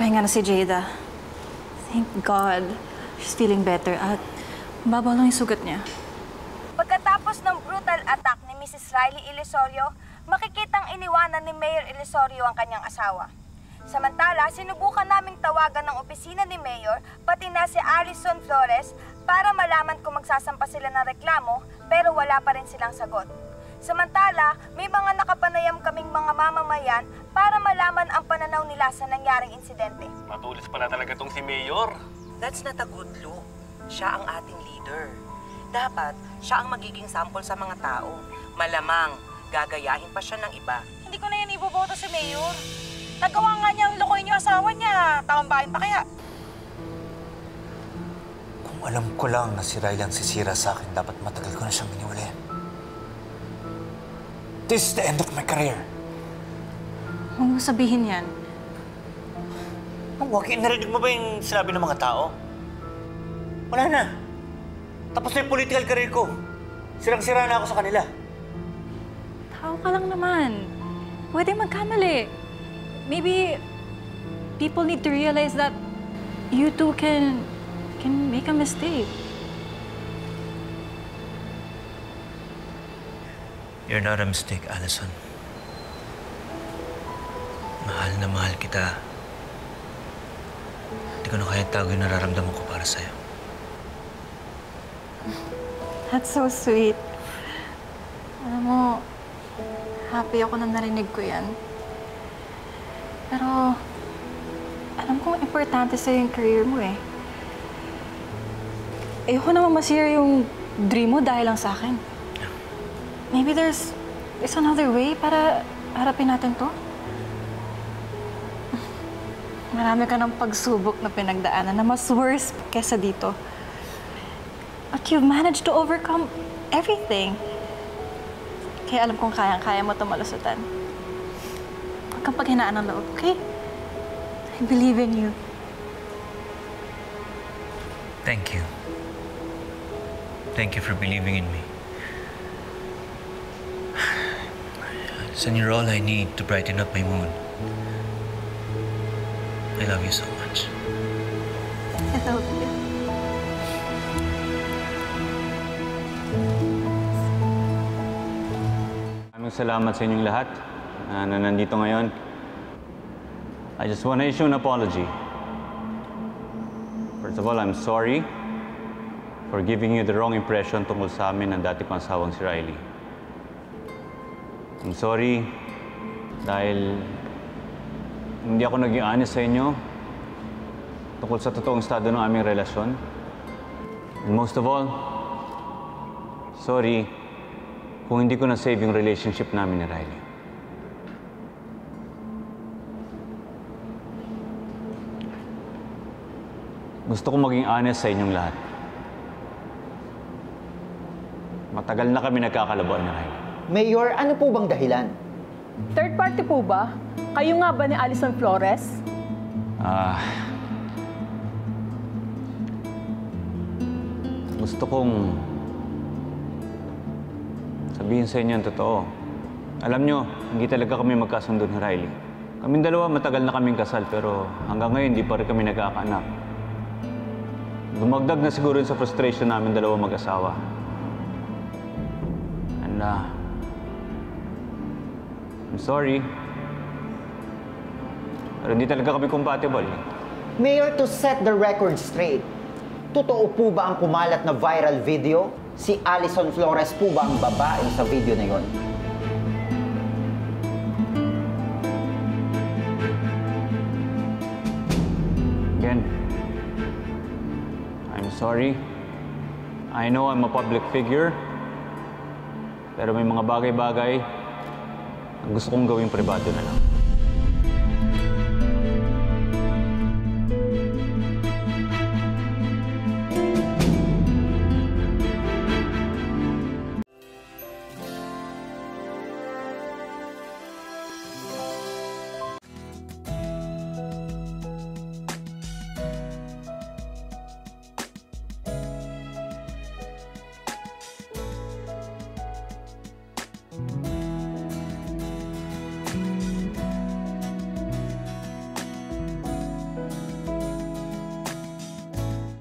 Nakapahinga na si Jada. Thank God. She's feeling better at mababaw lang yung sugat niya. Pagkatapos ng brutal attack ni Mrs. Riley Ilesorio, makikitang iniwanan ni Mayor Ilesorio ang kanyang asawa. Samantala, sinubukan naming tawagan ng opisina ni Mayor, pati na si Alison Flores, para malaman kung magsasampa sila ng reklamo, pero wala pa rin silang sagot. Samantala, may mga nakapanayam kaming mga mamamayan para malaman ang pananaw nila sa nangyaring insidente. Matulis pala talaga tong si Mayor. That's not a good look. Siya ang ating leader. Dapat, siya ang magiging sample sa mga tao. Malamang, gagayahin pa siya ng iba. Hindi ko na yan iboboto si Mayor. Nagawa nga niyang lokohin yung asawa niya. Tawang bahay pa kaya? Kung alam ko lang na si Riley ang sisira sa akin, dapat matagal ko na siyang miniwalayan. This is the end of my career. Huwag mo sabihin yan. Huwag, narinig mo ba yung sinabi ng mga tao? Wala na. Tapos na yung political career ko. Sirang-sira na ako sa kanila. Tao ka lang naman. Pwede magkamali. Maybe people need to realize that you too can make a mistake. You're not a mistake, Alison. Mahal na mahal kita. Hindi ko na kaya tago yung nararamdaman ko para sa'yo. That's so sweet. Alam mo, happy ako na narinig ko yan. Pero, alam kong importante sa'yo yung career mo eh. Ayoko naman masira yung dream mo dahil lang sa akin. Maybe there's another way para harapin natin to. Marami ka ng pagsubok na pinagdaanan na mas worse kesa dito. But you've managed to overcome everything. Kaya alam kong kayang-kaya mo ito malusutan. Huwag kang paghinaan ng loob, okay? I believe in you. Thank you. Thank you for believing in me. Son, you're all I need to brighten up my mood. I love you so much. I love you. Maraming salamat sa inyong lahat na nandito ngayon. I just want to issue an apology. First of all, I'm sorry for giving you the wrong impression tungkol sa amin ng dati kong asawang si Riley. I'm sorry dahil hindi ako naging honest sa inyo tungkol sa totoong estado ng aming relasyon. And most of all, sorry kung hindi ko na-save yung relationship namin ni Riley. Gusto ko maging honest sa inyong lahat. Matagal na kami nagkakalabuan ni Riley. Mayor, ano po bang dahilan? Third party po ba? Kayo nga ba ni Alison Flores? Gusto kong sabihin sa inyo ang totoo. Alam nyo, hindi talaga kami magkasundo ni Riley. Kaming dalawa, matagal na kaming kasal, pero hanggang ngayon, hindi pa rin kami nagkakaanak. Dumagdag na siguro sa frustration namin dalawa mag-asawa. And, I'm sorry. Pero hindi talaga kami compatible. Mayor, to set the record straight, totoo po ba ang kumalat na viral video? Si Alison Flores po ba ang babae sa video na yon? Again, I'm sorry. I know I'm a public figure. Pero may mga bagay-bagay ang gusto kong gawing pribado na lang.